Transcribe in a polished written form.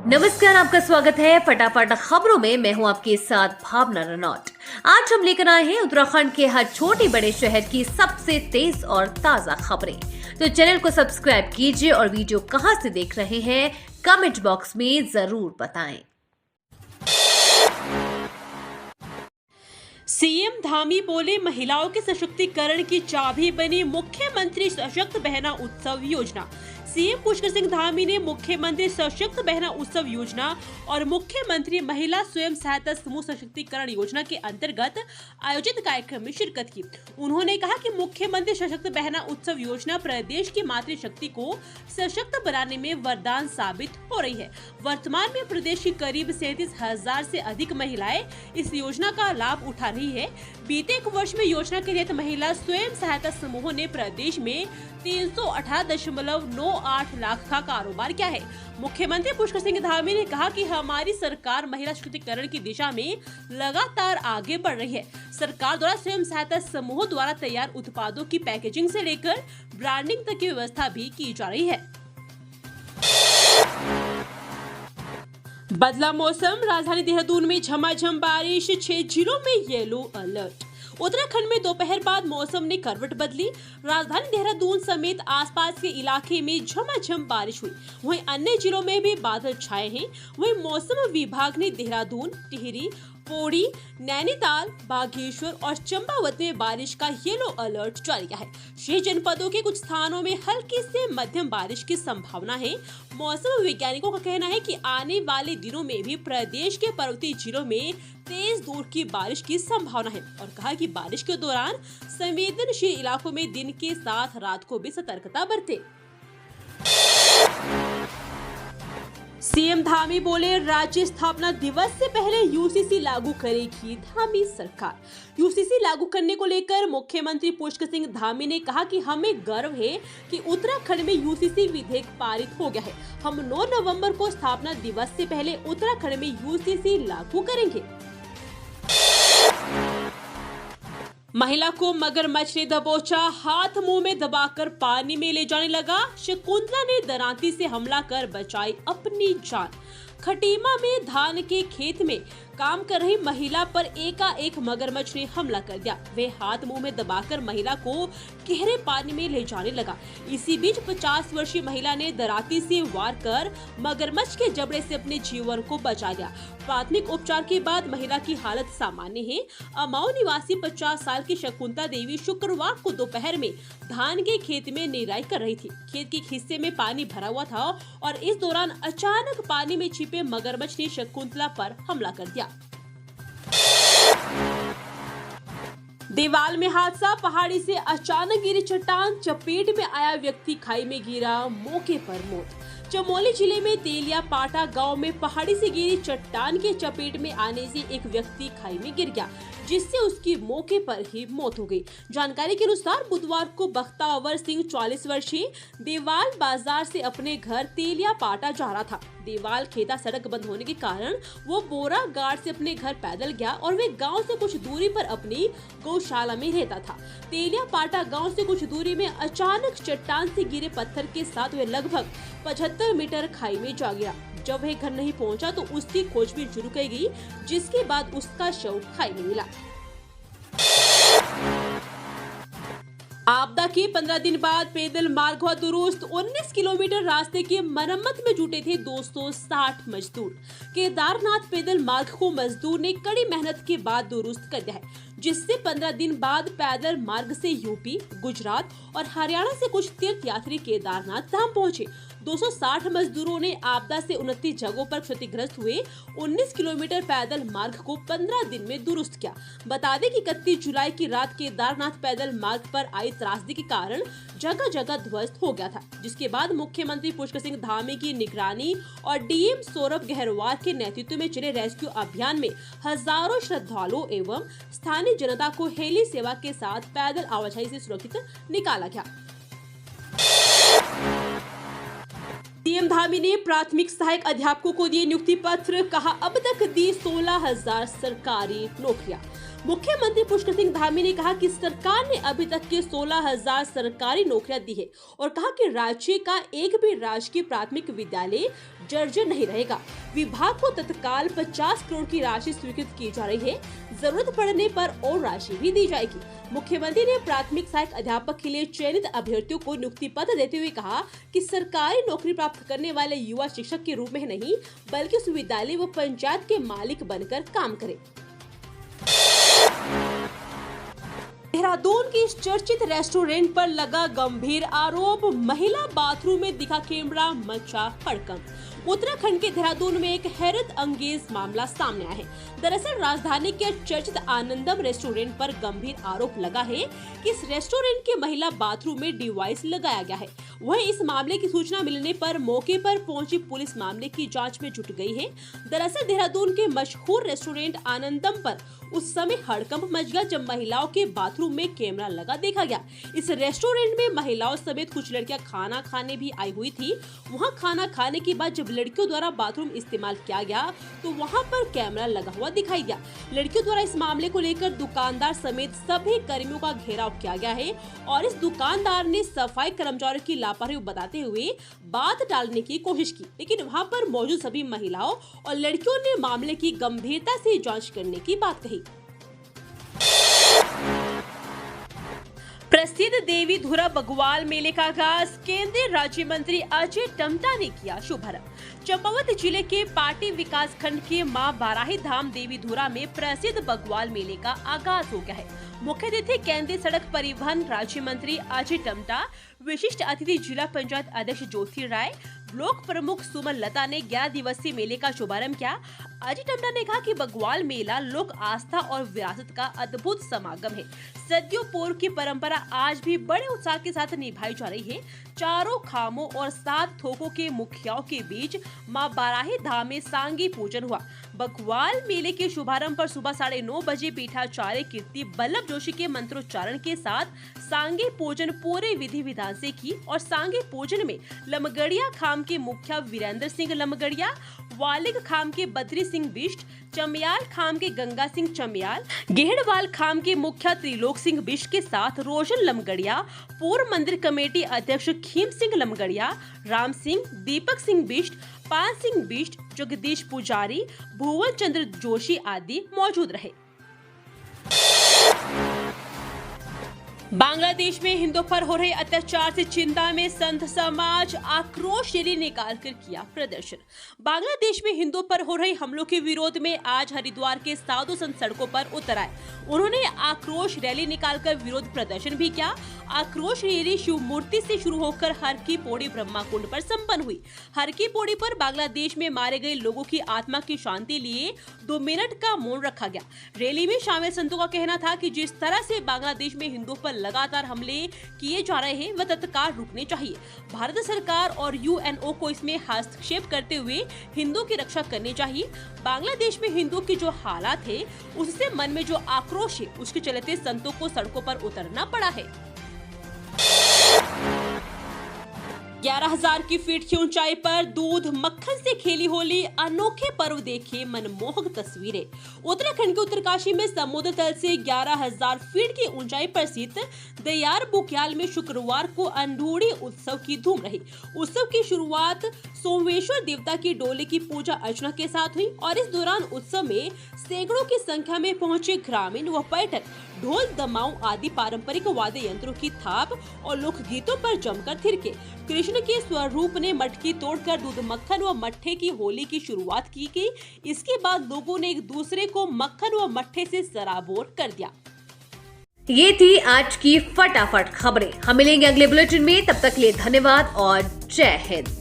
नमस्कार, आपका स्वागत है फटाफट खबरों में। मैं हूं आपके साथ भावना रनौत। आज हम लेकर आए हैं उत्तराखंड के हर छोटे बड़े शहर की सबसे तेज और ताजा खबरें। तो चैनल को सब्सक्राइब कीजिए और वीडियो कहां से देख रहे हैं कमेंट बॉक्स में जरूर बताएं। सीएम धामी बोले, महिलाओं के सशक्तिकरण की चाबी बनी मुख्यमंत्री सशक्त बहना उत्सव योजना। सीएम पुष्कर सिंह धामी ने मुख्यमंत्री सशक्त बहना उत्सव योजना और मुख्यमंत्री महिला स्वयं सहायता समूह सशक्तिकरण योजना के अंतर्गत आयोजित कार्यक्रम में शिरकत की। उन्होंने कहा कि मुख्यमंत्री सशक्त बहना उत्सव योजना प्रदेश की मातृशक्ति को सशक्त बनाने में वरदान साबित हो रही है। वर्तमान में प्रदेश की करीब 37,000 से अधिक महिलाएं इस योजना का लाभ उठा रही है। बीते एक वर्ष में योजना के तहत महिला स्वयं सहायता समूहों ने प्रदेश में 318.98 लाख का कारोबार किया है। मुख्यमंत्री पुष्कर सिंह धामी ने कहा कि हमारी सरकार महिला सशक्तिकरण की दिशा में लगातार आगे बढ़ रही है। सरकार द्वारा स्वयं सहायता समूहों द्वारा तैयार उत्पादों की पैकेजिंग से लेकर ब्रांडिंग तक की व्यवस्था भी की जा रही है। बदला मौसम, राजधानी देहरादून में झमाझम बारिश, 6 जिलों में येलो अलर्ट। उत्तराखंड में दोपहर बाद मौसम ने करवट बदली। राजधानी देहरादून समेत आसपास के इलाके में झमाझम बारिश हुई। वहीं अन्य जिलों में भी बादल छाए हैं। वहीं मौसम विभाग ने देहरादून, टिहरी, पौड़ी, नैनीताल, बागेश्वर और चंपावत में बारिश का येलो अलर्ट जारी किया है। शेष जनपदों के कुछ स्थानों में हल्की से मध्यम बारिश की संभावना है। मौसम वैज्ञानिकों का कहना है कि आने वाले दिनों में भी प्रदेश के पर्वतीय जिलों में तेज धूप की बारिश की संभावना है और कहा कि बारिश के दौरान संवेदनशील इलाकों में दिन के साथ रात को भी सतर्कता बरते। सीएम धामी बोले, राज्य स्थापना दिवस से पहले यूसीसी लागू करेगी धामी सरकार। यूसीसी लागू करने को लेकर मुख्यमंत्री पुष्कर सिंह धामी ने कहा कि हमें गर्व है कि उत्तराखंड में यूसीसी विधेयक पारित हो गया है। हम 9 नवंबर को स्थापना दिवस से पहले उत्तराखंड में यूसीसी लागू करेंगे। महिला को मगरमच्छ ने दबोचा, हाथ मुंह में दबाकर पानी में ले जाने लगा। शकुंतला ने दरांती से हमला कर बचाई अपनी जान। खटीमा में धान के खेत में काम कर रही महिला पर एकाएक मगरमच्छ ने हमला कर दिया। वे हाथ मुंह में दबाकर महिला को गहरे पानी में ले जाने लगा। इसी बीच 50 वर्षीय महिला ने दराती से वार कर मगरमच्छ के जबड़े से अपने जीवन को बचा लिया। प्राथमिक उपचार के बाद महिला की हालत सामान्य है। अमाऊ निवासी 50 साल की शकुंतला देवी शुक्रवार को दोपहर में धान के खेत में निराई कर रही थी। खेत के हिस्से में पानी भरा हुआ था और इस दौरान अचानक पानी में छिपे मगरमच्छ ने शकुंतला पर हमला कर दिया। देवाल में हादसा, पहाड़ी से अचानक गिरी चट्टान, चपेट में आया व्यक्ति खाई में गिरा, मौके पर मौत। चमोली जिले में तेलिया पाटा गांव में पहाड़ी से गिरी चट्टान के चपेट में आने से एक व्यक्ति खाई में गिर गया, जिससे उसकी मौके पर ही मौत हो गई। जानकारी के अनुसार बुधवार को बख्तावर सिंह 40 वर्षीय देवाल बाजार से अपने घर तेलिया पाटा जा रहा था। देवाल खेता सड़क बंद होने के कारण वो बोरा गार्ड से अपने घर पैदल गया और वे गांव से कुछ दूरी पर अपनी गौशाला में रहता था। तेलिया पाटा गांव से कुछ दूरी में अचानक चट्टान से गिरे पत्थर के साथ वे लगभग 75 मीटर खाई में जा गिरा। जब वह घर नहीं पहुंचा तो उसकी खोजबीन शुरू की गई, जिसके बाद उसका शव खाई में मिला। आपदा के 15 दिन बाद पैदल मार्ग हुआ दुरुस्त। 19 किलोमीटर रास्ते की मरम्मत में जुटे थे 260 मजदूर। केदारनाथ पैदल मार्ग को मजदूर ने कड़ी मेहनत के बाद दुरुस्त कर दिया है, जिससे 15 दिन बाद पैदल मार्ग से यूपी, गुजरात और हरियाणा से कुछ तीर्थ यात्री केदारनाथ धाम पहुंचे। 260 मजदूरों ने आपदा से 29 जगहों पर क्षतिग्रस्त हुए 19 किलोमीटर पैदल मार्ग को 15 दिन में दुरुस्त किया। बता दें कि 31 जुलाई की रात केदारनाथ पैदल मार्ग पर आई त्रासदी के कारण जगह जगह ध्वस्त हो गया था, जिसके बाद मुख्यमंत्री पुष्कर सिंह धामी की निगरानी और डीएम सौरभ गहरवार के नेतृत्व में चले रेस्क्यू अभियान में हजारों श्रद्धालुओं एवं स्थानीय जनता को हेली सेवा के साथ पैदल आवाजाही से सुरक्षित निकाला गया। सीएम धामी ने प्राथमिक सहायक अध्यापकों को दिए नियुक्ति पत्र, कहा अब तक दी 16,000 सरकारी नौकरियां। मुख्यमंत्री पुष्कर सिंह धामी ने कहा कि सरकार ने अभी तक के 16,000 सरकारी नौकरियां दी है और कहा कि राज्य का एक भी राजकीय प्राथमिक विद्यालय जर्जर नहीं रहेगा। विभाग को तत्काल 50 करोड़ की राशि स्वीकृत की जा रही है। जरूरत पड़ने पर और राशि भी दी जाएगी। मुख्यमंत्री ने प्राथमिक सहायक अध्यापक के लिए चयनित अभ्यर्थियों को नियुक्ति पत्र देते हुए कहा कि सरकारी नौकरी प्राप्त करने वाले युवा शिक्षक के रूप में नहीं, बल्कि उस विद्यालय व पंचायत के मालिक बनकर काम करें। देहरादून के इस चर्चित रेस्टोरेंट पर लगा गंभीर आरोप, महिला बाथरूम में दिखा कैमरा, मचा हड़कंप। उत्तराखंड के देहरादून में एक हैरत अंगेज मामला सामने आया है। दरअसल राजधानी के चर्चित आनंदम रेस्टोरेंट पर गंभीर आरोप लगा है कि इस रेस्टोरेंट के महिला बाथरूम में डिवाइस लगाया गया है। वहीं इस मामले की सूचना मिलने पर मौके पर पहुंची पुलिस मामले की जांच में जुट गई है। दरअसल देहरादून के मशहूर रेस्टोरेंट आनंदम पर उस समय हड़कंप मच गया जब महिलाओं के बाथरूम में कैमरा लगा देखा गया। इस रेस्टोरेंट में महिलाओं समेत कुछ लड़कियां खाना खाने भी आई हुई थी। वहां खाना खाने के बाद जब लड़कियों द्वारा बाथरूम इस्तेमाल किया गया तो वहां पर कैमरा लगा हुआ दिखाई दिया। लड़कियों द्वारा इस मामले को लेकर दुकानदार समेत सभी कर्मियों का घेराव किया गया है और इस दुकानदार ने सफाई कर्मचारियों की लापरवाही बताते हुए बात टालने की कोशिश की, लेकिन वहां पर मौजूद सभी महिलाओं और लड़कियों ने मामले की गंभीरता से जांच करने की बात कही। प्रसिद्ध देवी धुरा बग्वाल मेले का आगाज केंद्रीय राज्य मंत्री अजय टम्टा ने किया शुभारंभ। चंपावत जिले के पाटी विकास खंड के मां बाराही धाम देवी धुरा में प्रसिद्ध बग्वाल मेले का आगाज हो गया है। मुख्य अतिथि केंद्रीय सड़क परिवहन राज्य मंत्री अजय टम्टा, विशिष्ट अतिथि जिला पंचायत अध्यक्ष ज्योति राय, ब्लॉक प्रमुख सुमन लता ने 11 दिवसीय मेले का शुभारंभ किया। अजय टम्टा ने कहा कि बग्वाल मेला लोक आस्था और विरासत का अद्भुत समागम है। सदियों पूर्व की परंपरा आज भी बड़े उत्साह के साथ निभाई जा रही है। चारों खामों और 7 थोकों के मुखियाओं के बीच मां बाराही धाम में सांगी पूजन हुआ। बग्वाल मेले के शुभारंभ पर सुबह 9:30 बजे पीठाचार्य कीर्ति बल्लभ जोशी के मंत्रोच्चारण के साथ सांगी पूजन पूरे विधि विधान से की और सांगी पूजन में लमगड़िया खाम के मुखिया वीरेंद्र सिंह लमगड़िया, वालिग खाम के बद्री सिंह बिष्ट, चमियाल खाम के गंगा सिंह चमियाल, गेहड़वाल खाम के मुखिया त्रिलोक सिंह बिष्ट के साथ रोशन लमगड़िया, पूर्व मंदिर कमेटी अध्यक्ष खीम सिंह लमगड़िया, राम सिंह, दीपक सिंह बिष्ट, पान सिंह बिष्ट, जगदीश पुजारी, भुवन चंद्र जोशी आदि मौजूद रहे। बांग्लादेश में हिंदुओं पर हो रहे अत्याचार से चिंता में संत समाज आक्रोश रैली निकालकर किया प्रदर्शन। बांग्लादेश में हिंदुओं पर हो रहे हमलों के विरोध में आज हरिद्वार के साधु संत सड़कों पर उतर आए। उन्होंने आक्रोश रैली निकालकर विरोध प्रदर्शन भी किया। आक्रोश रैली शिव मूर्ति से शुरू होकर हर की पौड़ी ब्रह्मा कुंड पर संपन्न हुई। हर की पौड़ी पर बांग्लादेश में मारे गए लोगों की आत्मा की शांति लिए 2 मिनट का मौन रखा गया। रैली में शामिल संतों का कहना था कि जिस तरह से बांग्लादेश में हिंदुओं पर लगातार हमले किए जा रहे हैं वह तत्काल रुकने चाहिए। भारत सरकार और यूएनओ को इसमें हस्तक्षेप करते हुए हिंदुओं की रक्षा करनी चाहिए। बांग्लादेश में हिंदुओं के जो हालात है उससे मन में जो आक्रोश है उसके चलते संतों को सड़कों पर उतरना पड़ा है। 11,000 की फीट की ऊंचाई पर दूध मक्खन से खेली होली, अनोखे पर्व देखे मनमोहक तस्वीरें। उत्तराखंड के उत्तरकाशी में समुद्र तल से 11,000 फीट की ऊंचाई पर स्थित दयार बुग्याल में शुक्रवार को अंधूड़ी उत्सव की धूम रही। उत्सव की शुरुआत सोमेश्वर देवता की डोले की पूजा अर्चना के साथ हुई और इस दौरान उत्सव में सैकड़ों की संख्या में पहुंचे ग्रामीण व पर्यटक ढोल दमाऊ आदि पारंपरिक वाद्य यंत्रों की थाप और लोकगीतों पर जमकर थिरके। कृष्ण के स्वरूप ने मटकी तोड़कर दूध मक्खन व मट्ठे की होली की शुरुआत की गई। इसके बाद लोगों ने एक दूसरे को मक्खन व मट्ठे से सराबोर कर दिया। ये थी आज की फटाफट खबरें। हम मिलेंगे अगले बुलेटिन में, तब तक के लिए धन्यवाद और जय हिंद।